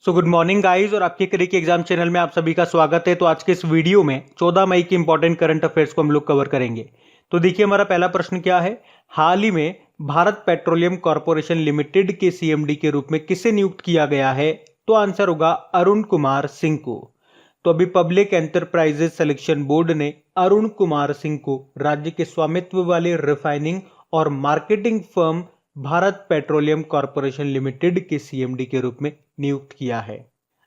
So good morning guys और आपके career के एग्जाम चैनल में आप सभी का स्वागत है। तो आज के इस वीडियो में 14 मई के इंपॉर्टेंट करंट अफेयर्स को हम लोग कवर करेंगे। तो देखिए हमारा पहला प्रश्न क्या है। हाल ही में भारत पेट्रोलियम कॉर्पोरेशन लिमिटेड के सीएमडी के रूप में किसे नियुक्त किया गया है? तो आंसर होगा अरुण कुमार सिंह को। तो अभी पब्लिक एंटरप्राइजेस सिलेक्शन बोर्ड ने अरुण कुमार सिंह को राज्य के स्वामित्व वाले रिफाइनिंग और marketing firm Bharat petroleum corporation limited के सीएमडी के रूप में नियुक्त किया है।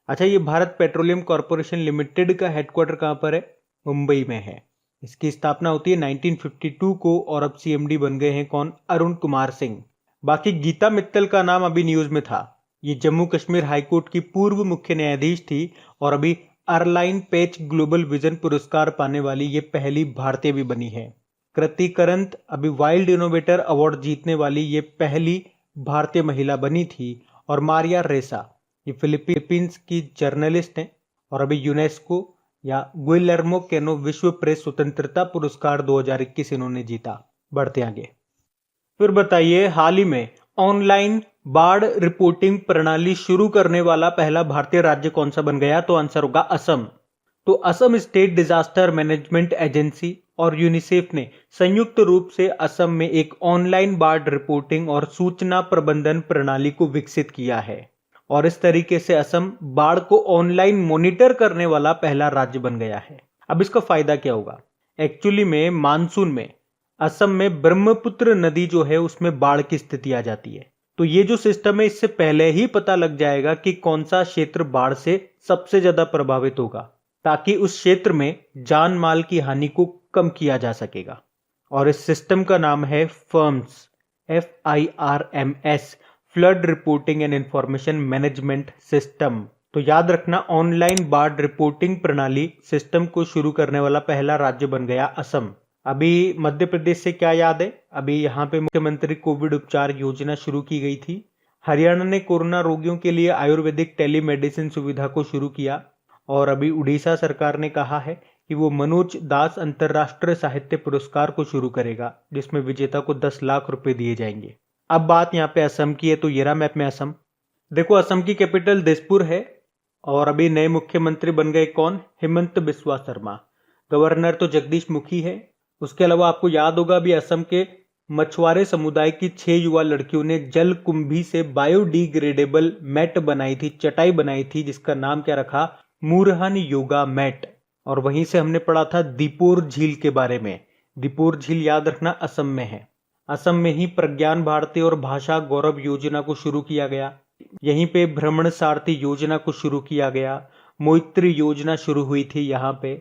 अच्छा, ये भारत पेट्रोलियम कॉर्पोरेशन लिमिटेड का हेडक्वार्टर कहां पर है? मुंबई में है। इसकी स्थापना होती है 1952 को और अब सीएमडी बन गए हैं कौन? अरुण कुमार सिंह। बाकी गीता मित्तल का नाम अभी न्यूज में था। ये जम्मू कश्मीर हाईकोर्ट की पूर्व मुख्य न्यायाधीश थी और अभी अर्लाइन पेच ग्लोबल विजन पुरस्कार पाने वाली ये पहली भारतीय भी बनी है। कृति करंत अभी वाइल्ड इनोवेटर अवार्ड जीतने वाली ये पहली भारतीय महिला बनी थी। और मारिया रेसा ये फिलीपींस की जर्नलिस्ट हैं और अभी यूनेस्को या गुइलेर्मो कैनो विश्व प्रेस स्वतंत्रता पुरस्कार 2021 इन्होंने जीता। बढ़ते आगे। फिर बताइए, हाल ही में ऑनलाइन बाढ़ रिपोर्टिंग प्रणाली शुरू करने वाला पहला भारतीय राज्य कौन सा बन गया? तो आंसर होगा असम। तो Assam state disaster management agency और यूनिसेफ ने संयुक्त रूप से असम में एक ऑनलाइन बाढ़ रिपोर्टिंग और सूचना प्रबंधन प्रणाली को विकसित किया है और इस तरीके से असम बाढ़ को ऑनलाइन मॉनिटर करने वाला पहला राज्य बन गया है। अब इसका फायदा क्या होगा? एक्चुअली में मानसून में असम में ब्रह्मपुत्र नदी जो है उसमें बाढ़ की स्थिति आ जाती है। तो ये जो सिस्टम है इससे पहले ही पता लग जाएगा कि कौन सा क्षेत्र बाढ़ से सबसे ज्यादा प्रभावित होगा, ताकि उस क्षेत्र में जान माल की हानि को कम किया जा सकेगा। और इस सिस्टम का नाम है firms, FIRMS, flood reporting and information management system. तो याद रखना, ऑनलाइन बाढ़ रिपोर्टिंग प्रणाली सिस्टम को शुरू करने वाला पहला राज्य बन गया असम। अभी मध्य प्रदेश से क्या याद है? अभी यहाँ पे मुख्यमंत्री कोविड उपचार योजना शुरू की गई थी। हरियाणा ने कोरोना रोगियों के लिए आयुर्वेदिक टेलीमेडिसिन सुविधा को शुरू किया और अभी उड़ीसा सरकार ने कहा है कि वो मनोज दास अंतर्राष्ट्रीय साहित्य पुरस्कार को शुरू करेगा, जिसमें विजेता को 10 लाख रुपए दिए जाएंगे। अब बात यहाँ पे असम की है, तो ये रहा मैप में असम। देखो, असम की कैपिटल दिसपुर है और अभी नए मुख्यमंत्री बन गए कौन? हिमंत बिस्वा शर्मा। गवर्नर तो जगदीश मुखी है। उसके अलावा आपको याद होगा अभी असम के मछुआरे समुदाय की 6 युवा लड़कियों ने जल कुंभी से बायोडिग्रेडेबल मैट बनाई थी, चटाई बनाई थी, जिसका नाम क्या रखा? मुरहन योगा मैट। और वहीं से हमने पढ़ा था दीपोर झील के बारे में। दीपोर झील याद रखना असम में है। असम में ही प्रज्ञान भारती और भाषा गौरव योजना को शुरू किया गया। यहीं पे भ्रमण सारथी योजना को शुरू किया गया। मोइत्री योजना शुरू हुई थी यहाँ पे।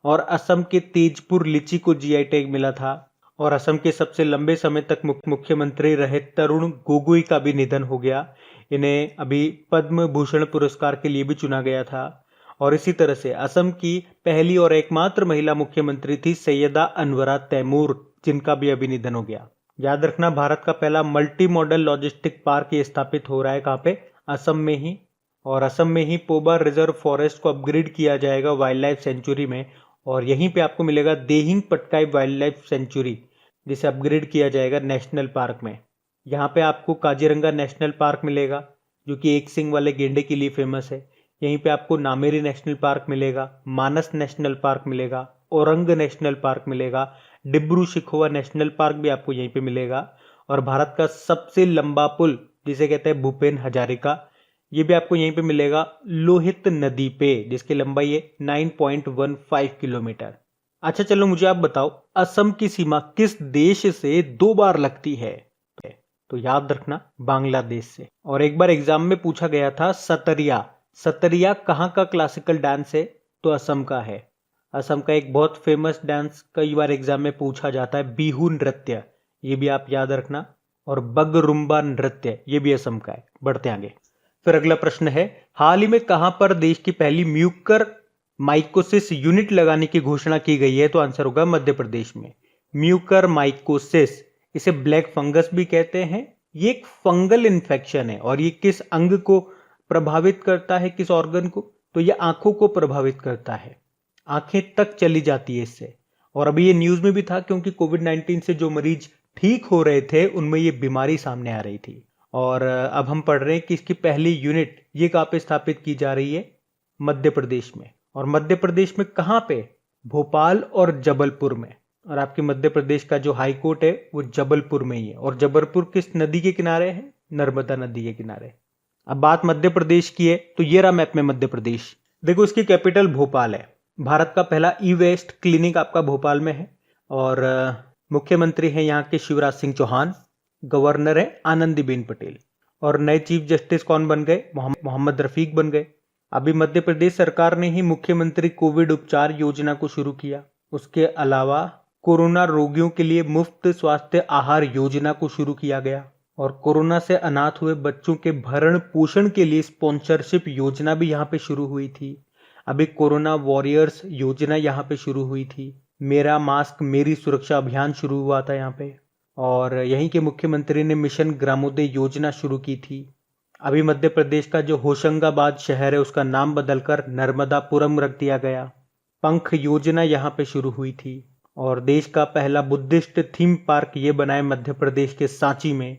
और असम के तेजपुर लीची को जीआई टैग मिला था। और असम के सबसे लंबे समय तक मुख्यमंत्री रहे तरुण गोगोई का भी निधन हो गया। इन्हें अभी पद्म भूषण पुरस्कार के लिए भी चुना गया था। और इसी तरह से असम की पहली और एकमात्र महिला मुख्यमंत्री थी सैयदा अनवरा तैमूर, जिनका भी अभी निधन हो गया। याद रखना, भारत का पहला मल्टी मॉडल लॉजिस्टिक पार्क ये स्थापित हो रहा है कहाँ पे? असम में ही। और असम में ही पोबा रिजर्व फॉरेस्ट को अपग्रेड किया जाएगा वाइल्ड लाइफ सेंचुरी में। और यहीं पे आपको मिलेगा Dehing Patkai wild life sanctuary, जिसे अपग्रेड किया जाएगा नेशनल पार्क में। यहाँ पे आपको काजीरंगा नेशनल पार्क मिलेगा, जो कि एक सिंग वाले गेंडे के लिए फेमस है। यहीं पे आपको नामेरी नेशनल पार्क मिलेगा, मानस नेशनल पार्क मिलेगा, औरंग नेशनल पार्क मिलेगा, डिब्रू शिखोवा नेशनल पार्क भी आपको यहीं पे मिलेगा। और भारत का सबसे लंबा पुल, जिसे कहते हैं भूपेन हजारिका, ये भी आपको यहीं पे मिलेगा लोहित नदी पे, जिसकी लंबाई है 9.15 किलोमीटर। अच्छा चलो, मुझे आप बताओ, असम की सीमा किस देश से 2 बार लगती है? तो याद रखना, बांग्लादेश से। और एक बार एग्जाम में पूछा गया था सतरिया। सतरिया कहाँ का क्लासिकल डांस है? तो असम का है। असम का एक बहुत फेमस डांस कई बार एग्जाम में पूछा जाता है, बिहू नृत्य, ये भी आप याद रखना। और बगरुम्बा नृत्य, ये भी असम का है। बढ़ते आगे। फिर अगला प्रश्न है, हाल ही में कहां पर देश की पहली म्यूकर माइकोसिस यूनिट लगाने की घोषणा की गई है? तो आंसर होगा मध्य प्रदेश में। म्यूकर माइकोसिस, इसे ब्लैक फंगस भी कहते हैं। ये एक फंगल इन्फेक्शन है और ये किस अंग को प्रभावित करता है, किस ऑर्गन को? तो ये आंखों को प्रभावित करता है। आंखें तक चली जाती है इससे। और अभी ये न्यूज में भी था, क्योंकि कोविड-19 से जो मरीज ठीक हो रहे थे उनमें ये बीमारी सामने आ रही थी। और अब हम पढ़ रहे हैं कि इसकी पहली यूनिट ये कहाँ पे स्थापित की जा रही है, मध्य प्रदेश में। और मध्य प्रदेश में कहाँ पे, भोपाल और जबलपुर में। और आपके मध्य प्रदेश का जो हाई कोर्ट है वो जबलपुर में ही है। और जबलपुर किस नदी के किनारे है, नर्मदा नदी के किनारे। अब बात मध्य प्रदेश की है तो ये रहा मैप में मध्य प्रदेश। देखो इसकी कैपिटल भोपाल है। भारत का पहला ई वेस्ट क्लिनिक आपका भोपाल में है। और मुख्यमंत्री हैं यहाँ के शिवराज सिंह चौहान, गवर्नर है आनंदीबेन पटेल। और नए चीफ जस्टिस कौन बन गए, मोहम्मद रफीक बन गए। अभी मध्य प्रदेश सरकार ने ही मुख्यमंत्री कोविड उपचार योजना को शुरू किया। उसके अलावा कोरोना रोगियों के लिए मुफ्त स्वास्थ्य आहार योजना को शुरू किया गया। और कोरोना से अनाथ हुए बच्चों के भरण पोषण के लिए स्पॉन्सरशिप योजना भी यहाँ पे शुरू हुई थी। अभी कोरोना वॉरियर्स योजना यहाँ पे शुरू हुई थी। मेरा मास्क मेरी सुरक्षा अभियान शुरू हुआ था यहाँ पे। और यहीं के मुख्यमंत्री ने मिशन ग्रामोदय योजना शुरू की थी। अभी मध्य प्रदेश का जो होशंगाबाद शहर है उसका नाम बदलकर नर्मदापुरम रख दिया गया। पंख योजना यहाँ पे शुरू हुई थी। और देश का पहला बुद्धिस्ट थीम पार्क ये बना है मध्य प्रदेश के सांची में।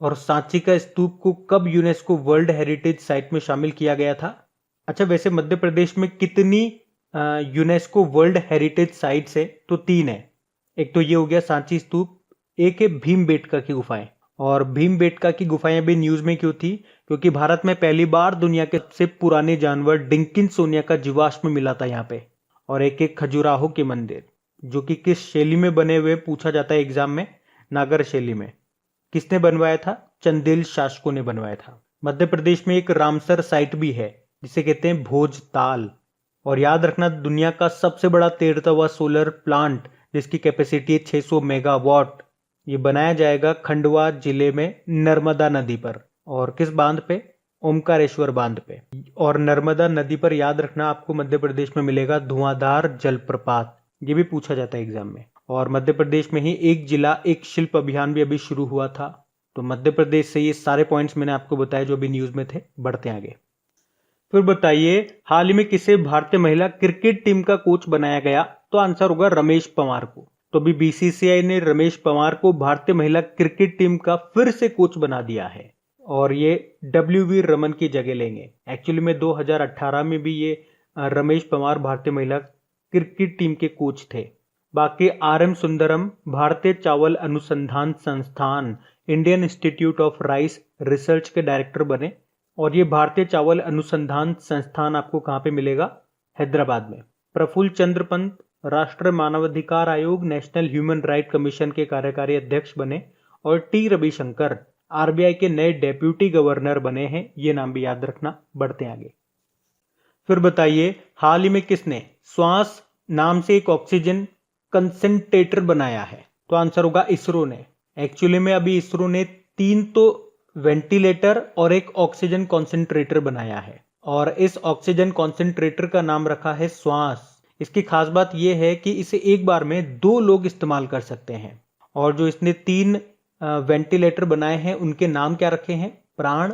और सांची का स्तूप को कब यूनेस्को वर्ल्ड हेरिटेज साइट में शामिल किया गया था? अच्छा, वैसे मध्य प्रदेश में कितनी यूनेस्को वर्ल्ड हेरिटेज साइट्स है? तो 3 है। एक तो ये हो गया सांची स्तूप, एक है भीमबेटका की गुफाएं। और भीमबेटका की गुफाएं भी न्यूज में क्यों थी? क्योंकि भारत में पहली बार दुनिया के सबसे पुराने जानवर डिंकिंसोनिया का जीवाश्म मिला था यहाँ पे। और एक खजुराहो के मंदिर जो कि किस शैली में बने हुए पूछा जाता है एग्जाम में, नागर शैली में। किसने बनवाया था? चंदेल शासकों ने बनवाया था। मध्य प्रदेश में एक रामसर साइट भी है जिसे कहते हैं भोजताल। और याद रखना दुनिया का सबसे बड़ा तैरता हुआ सोलर प्लांट जिसकी कैपेसिटी है 600 मेगावाट, ये बनाया जाएगा खंडवा जिले में नर्मदा नदी पर। और किस बांध पे? ओमकारेश्वर बांध पे। और नर्मदा नदी पर याद रखना आपको मध्य प्रदेश में मिलेगा धुआंधार जलप्रपात, ये भी पूछा जाता है एग्जाम में। और मध्य प्रदेश में ही एक जिला एक शिल्प अभियान भी अभी शुरू हुआ था। तो मध्य प्रदेश से ये सारे पॉइंट्स मैंने आपको बताए जो अभी न्यूज में थे। बढ़ते हैं आगे। फिर बताइए हाल ही में किसे भारतीय महिला क्रिकेट टीम का कोच बनाया गया? तो आंसर होगा रमेश पंवार को। तो अभी बीसीसीआई ने रमेश पंवार को भारतीय महिला क्रिकेट टीम का फिर से कोच बना दिया है। और ये डब्ल्यू.वी. रमन की जगह लेंगे। एक्चुअली में 2018 में भी ये रमेश पंवार भारतीय महिला क्रिकेट टीम के कोच थे। बाकी आर.एम. सुंदरम भारतीय चावल अनुसंधान संस्थान Indian institute of rice research के डायरेक्टर बने। और ये भारतीय चावल अनुसंधान संस्थान आपको कहाँ पे मिलेगा? हैदराबाद में। प्रफुल्ल चंद्र पंत राष्ट्रीय मानवाधिकार आयोग नेशनल ह्यूमन राइट कमीशन के कार्यकारी अध्यक्ष बने। और टी रविशंकर आरबीआई के नए डेप्यूटी गवर्नर बने हैं। ये नाम भी याद रखना। बढ़ते हैं आगे। फिर बताइए हाल ही में किसने श्वास नाम से एक ऑक्सीजन कंसेंट्रेटर बनाया है? तो आंसर होगा इसरो ने। एक्चुअली में अभी इसरो ने 3 तो वेंटिलेटर और एक ऑक्सीजन कॉन्सेंट्रेटर बनाया है। और इस ऑक्सीजन कॉन्सेंट्रेटर का नाम रखा है श्वास। इसकी खास बात यह है कि इसे एक बार में 2 लोग इस्तेमाल कर सकते हैं। और जो इसने 3 वेंटिलेटर बनाए हैं उनके नाम क्या रखे हैं? प्राण,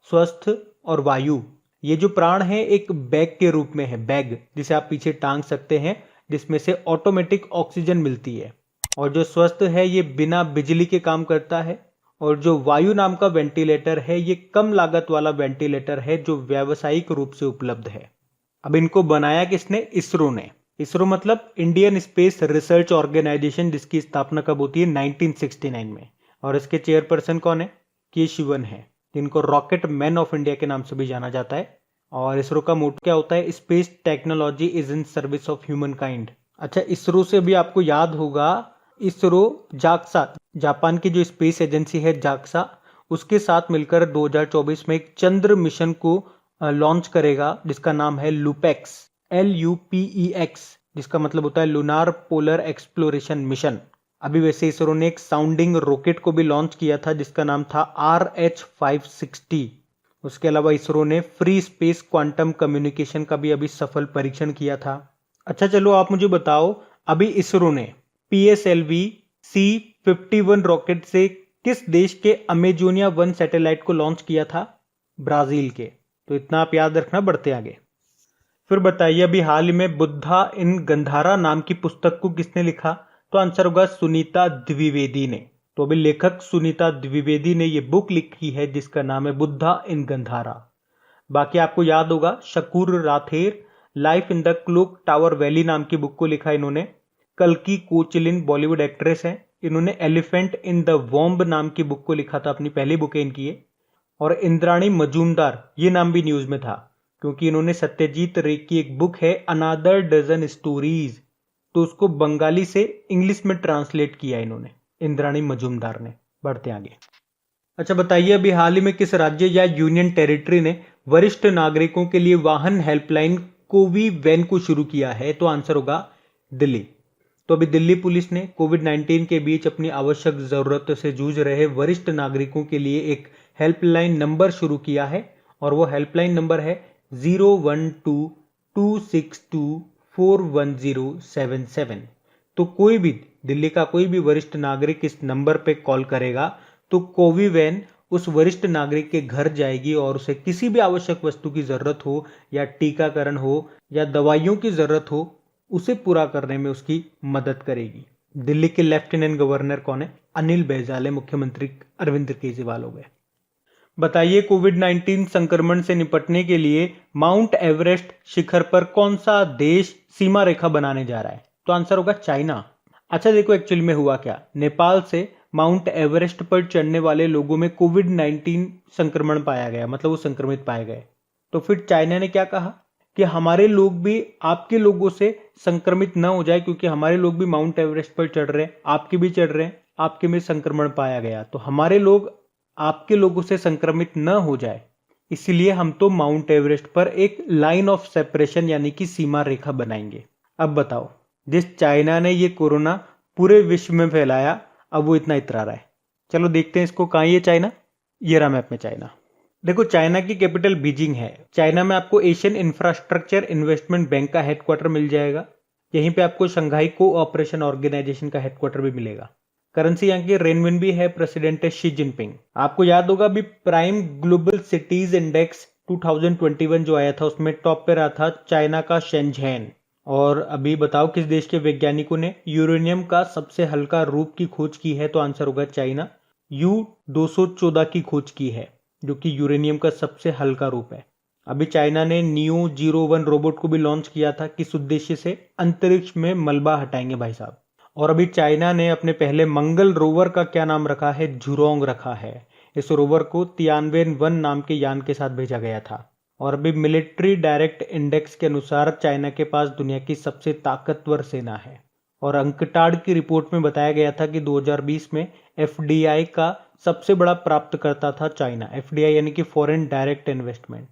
स्वस्थ और वायु। ये जो प्राण है एक बैग के रूप में है, बैग जिसे आप पीछे टांग सकते हैं, जिसमें से ऑटोमेटिक ऑक्सीजन मिलती है। और जो स्वस्थ है ये बिना बिजली के काम करता है। और जो वायु नाम का वेंटिलेटर है ये कम लागत वाला वेंटिलेटर है जो व्यावसायिक रूप से उपलब्ध है। अब इनको बनाया किसने? इसरो ने। इसरो मतलब इंडियन स्पेस रिसर्च ऑर्गेनाइजेशन, जिसकी स्थापना कब होती है? 1969 में। और इसके चेयरपर्सन कौन है? के शिवन है, जिनको रॉकेट मैन ऑफ इंडिया के नाम से भी जाना जाता है। और इसरो का मोटो क्या होता है? Space technology is in service of human kind. अच्छा, इसरो से भी आपको याद होगा, इसरो जाक्सा, जापान की जो स्पेस एजेंसी है जाक्सा, उसके साथ मिलकर 2024 में एक चंद्र मिशन को लॉन्च करेगा जिसका नाम है लूपेक्स, LUPEX, जिसका मतलब होता है लूनार पोलर एक्सप्लोरेशन मिशन। अभी वैसे इसरो ने एक साउंडिंग रॉकेट को भी लॉन्च किया था जिसका नाम था RH-560। उसके अलावा इसरो ने फ्री स्पेस क्वांटम कम्युनिकेशन का भी अभी सफल परीक्षण किया था। अच्छा चलो आप मुझे बताओ, अभी इसरो ने PSLV C-51 रॉकेट से किस देश के अमेजोनिया 1 सैटेलाइट को लॉन्च किया था? ब्राजील के। तो इतना आप याद रखना। बढ़ते आगे। फिर बताइए अभी हाल ही में बुद्धा इन गंधारा नाम की पुस्तक को किसने लिखा? तो आंसर होगा सुनीता द्विवेदी ने। तो अभी लेखक सुनीता द्विवेदी ने ये बुक लिखी है जिसका नाम है बुद्धा इन गंधारा। बाकी आपको याद होगा Shakoor Rather life in the clock tower valley नाम की बुक को लिखा इन्होंने। कल्की कोचलिन बॉलीवुड एक्ट्रेस हैं, इन्होंने एलिफेंट इन द वॉम्ब नाम की बुक को लिखा था, अपनी पहली बुक है इनकी ये। और इंद्राणी मजूमदार, ये नाम भी न्यूज में था क्योंकि इन्होंने सत्यजीत रे की एक बुक है अनादर डजन स्टोरीज, तो उसको बंगाली से इंग्लिश में ट्रांसलेट किया इन्होंने, इंद्राणी मजूमदार ने। बढ़ते आगे। अच्छा बताइए, अभी हाल ही में किस राज्य या यूनियन टेरिटरी ने वरिष्ठ नागरिकों के लिए वाहन हेल्पलाइन कोवी वैन को शुरू किया है? तो आंसर होगा दिल्ली। तो अभी दिल्ली पुलिस ने कोविड-19 के बीच अपनी आवश्यक जरूरतों से जूझ रहे वरिष्ठ नागरिकों के लिए एक हेल्पलाइन नंबर शुरू किया है और वो हेल्पलाइन नंबर है 0122624177। तो कोई भी दिल्ली का कोई भी वरिष्ठ नागरिक इस नंबर पे कॉल करेगा तो कोवी वैन उस वरिष्ठ नागरिक के घर जाएगी और उसे किसी भी आवश्यक वस्तु की जरूरत हो या टीकाकरण हो या दवाइयों की जरूरत हो, उसे पूरा करने में उसकी मदद करेगी। दिल्ली के लेफ्टिनेंट गवर्नर कौन है? अनिल बैजल, मुख्यमंत्री अरविंद केजरीवाल हो गए। बताइए, कोविड-19 संक्रमण से निपटने के लिए माउंट एवरेस्ट शिखर पर कौन सा देश सीमा रेखा बनाने जा रहा है? तो आंसर होगा चाइना। अच्छा देखो, एक्चुअली में हुआ क्या, नेपाल से माउंट एवरेस्ट पर चढ़ने वाले लोगों में कोविड-19 संक्रमण पाया गया, मतलब वो संक्रमित पाए गए। तो फिर चाइना ने क्या कहा कि हमारे लोग भी आपके लोगों से संक्रमित न हो जाए, क्योंकि हमारे लोग भी माउंट एवरेस्ट पर चढ़ रहे हैं, आपके भी चढ़ रहे हैं, आपके में संक्रमण पाया गया, तो हमारे लोग आपके लोगों से संक्रमित न हो जाए, इसलिए हम तो माउंट एवरेस्ट पर एक लाइन ऑफ सेपरेशन यानी कि सीमा रेखा बनाएंगे। अब बताओ, जिस चाइना ने ये कोरोना पूरे विश्व में फैलाया, अब वो इतना इतरा रहा है। चलो देखते हैं इसको, कहाँ ये चाइना? ये रहा मैप में चाइना। देखो, चाइना की कैपिटल बीजिंग है। चाइना में आपको एशियन इंफ्रास्ट्रक्चर इन्वेस्टमेंट बैंक का हेडक्वार्टर मिल जाएगा। यहीं पे आपको शंघाई कोऑपरेशन ऑर्गेनाइजेशन का हेडक्वार्टर भी मिलेगा। करेंसी यहाँ की रेनमिनबी है, प्रेसिडेंट है शी जिनपिंग। आपको याद होगा अभी प्राइम ग्लोबल सिटीज इंडेक्स 2021 जो आया था उसमें टॉप पे रहा था चाइना का शेंझेन। और अभी बताओ किस देश के वैज्ञानिकों ने यूरेनियम का सबसे हल्का रूप की खोज की है? तो आंसर होगा चाइना। U-214 की खोज की है जो कि यूरेनियम का सबसे हल्का रूप है। अभी चाइना ने नियो 01 रोबोट को भी लॉन्च किया था, किस उद्देश्य से? अंतरिक्ष में मलबा हटाएंगे भाई साहब। और अभी चाइना ने अपने पहले मंगल रोवर का क्या नाम रखा है? झुरोंग रखा है। इस रोवर को तियानवेन-1 नाम के यान के साथ भेजा गया था। और अभी मिलिट्री डायरेक्ट इंडेक्स के अनुसार चाइना के पास दुनिया की सबसे ताकतवर सेना है। और अंकटाड की रिपोर्ट में बताया गया था कि 2020 में एफडीआई का सबसे बड़ा प्राप्तकर्ता था चाइना। एफडीआई यानी कि फॉरेन डायरेक्ट इन्वेस्टमेंट।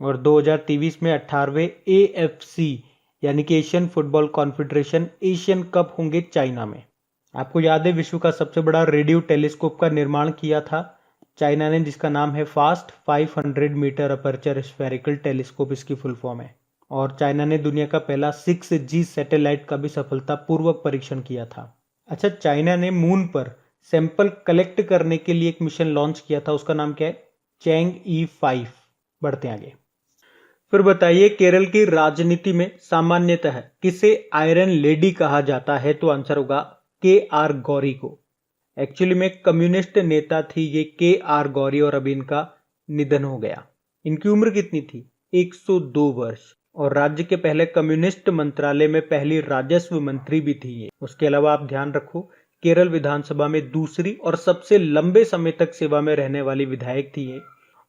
और 2023 में 18वें एएफसी यानी कि Asian football confederation Asian cup होंगे चाइना में। आपको याद है विश्व का सबसे बड़ा रेडियो टेलीस्कोप का निर्माण किया था चाइना ने, जिसका नाम है fast 500 metre aperture spherical telescope, इसकी फुल फॉर्म है। और चाइना ने दुनिया का पहला 6G सैटेलाइट का भी सफलतापूर्वक परीक्षण किया था। अच्छा, चाइना ने मून पर सैंपल कलेक्ट करने के लिए एक मिशन लॉन्च किया था, उसका नाम क्या है? चैंग-ई 5। बढ़ते आगे। फिर बताइए, केरल की राजनीति में सामान्यतः किसे आयरन लेडी कहा जाता है? तो आंसर होगा KR गौरी को। एक्चुअली में कम्युनिस्ट नेता थी ये KR गौरी और अभी इनका निधन हो गया। इनकी उम्र कितनी थी? 102 वर्ष। और राज्य के पहले कम्युनिस्ट मंत्रालय में पहली राजस्व मंत्री भी थी ये। उसके अलावा आप ध्यान रखो, केरल विधानसभा में दूसरी और सबसे लंबे समय तक सेवा में रहने वाली विधायक थी ये।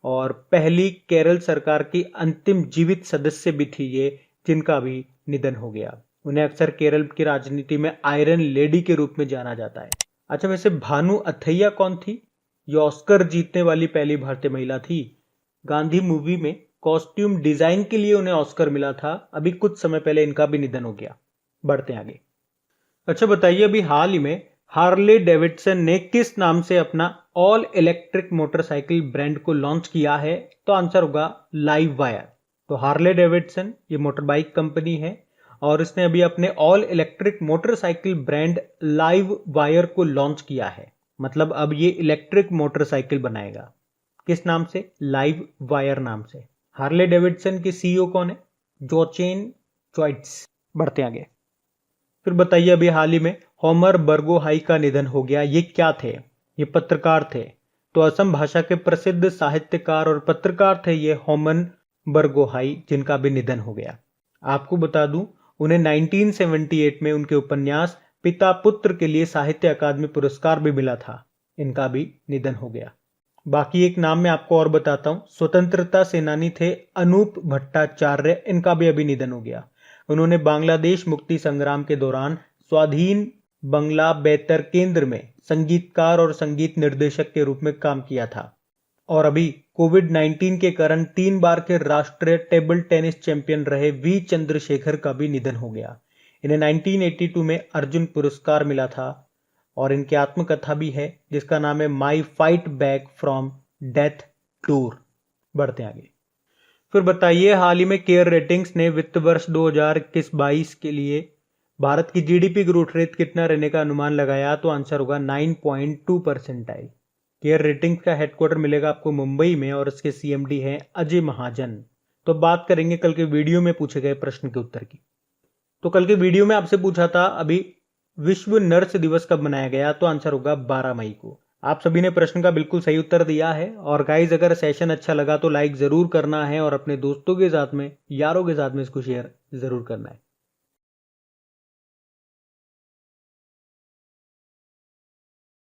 और पहली केरल सरकार की अंतिम जीवित सदस्य भी थी ये, जिनका भी निधन हो गया। उन्हें अक्सर केरल की राजनीति में आयरन लेडी के रूप में जाना जाता है। अच्छा, वैसे भानु अथैया कौन थी? ये ऑस्कर जीतने वाली पहली भारतीय महिला थी। गांधी मूवी में कॉस्ट्यूम डिजाइन के लिए उन्हें ऑस्कर मिला था। अभी कुछ समय पहले इनका भी निधन हो गया। बढ़ते आगे। अच्छा बताइए, अभी हाल ही में हार्ले डेविडसन ने किस नाम से अपना ऑल इलेक्ट्रिक मोटरसाइकिल ब्रांड को लॉन्च किया है? तो आंसर होगा लाइव वायर। तो हार्ले डेविडसन ये मोटरबाइक कंपनी है और इसने अभी अपने all electric motorcycle brand live wire को लॉन्च किया है। मतलब अब ये इलेक्ट्रिक मोटरसाइकिल बनाएगा। किस नाम से? लाइव वायर नाम से। हार्ले डेविडसन के सीईओ कौन है? जोचेन चॉइट्स। बढ़ते आगे। फिर बताइए, अभी हाल ही में होमर बर्गोहाई का निधन हो गया। ये क्या थे? ये पत्रकार थे। तो असम भाषा के प्रसिद्ध साहित्यकार और पत्रकार थे ये होमन बरगोहाई, जिनका भी निधन हो गया। आपको बता दूं, उन्हें 1978 में उनके उपन्यास पिता पुत्र के लिए साहित्य अकादमी पुरस्कार भी मिला था। इनका भी निधन हो गया। बाकी एक नाम मैं आपको और बताता हूं, स्वतंत्रता सेनानी थे अनूप भट्टाचार्य, इनका भी अभी निधन हो गया। उन्होंने बांग्लादेश मुक्ति संग्राम के दौरान स्वाधीन बंगला बेतर केंद्र में संगीतकार और संगीत निर्देशक के रूप में काम किया था। और अभी कोविड-19 के कारण 3 बार के राष्ट्रीय टेबल टेनिस चैंपियन रहे वी चंद्रशेखर का भी निधन हो गया। इन्हें 1982 में अर्जुन पुरस्कार मिला था और इनकी आत्मकथा भी है जिसका नाम है माई fight back from death tour. बढ़ते आगे। फिर बताइए, हाल ही में केयर रेटिंग्स ने वित्त वर्ष 2021-22 के लिए भारत की जीडीपी ग्रोथ रेट कितना रहने का अनुमान लगाया, तो आंसर होगा 9.2%। केयर रेटिंग्स का हेडक्वार्टर मिलेगा आपको मुंबई में और इसके सीएमडी हैं अजय महाजन। तो बात करेंगे कल के वीडियो में पूछे गए प्रश्न के उत्तर की। तो कल के वीडियो में आपसे पूछा था अभी विश्व नर्स दिवस कब मनाया गया, तो आंसर होगा 12 मई को। आप सभी ने प्रश्न का बिल्कुल सही उत्तर दिया है। और गाइज, अगर सेशन अच्छा लगा तो लाइक जरूर करना है और अपने दोस्तों के साथ में, यारों के साथ में इसको शेयर जरूर करना है।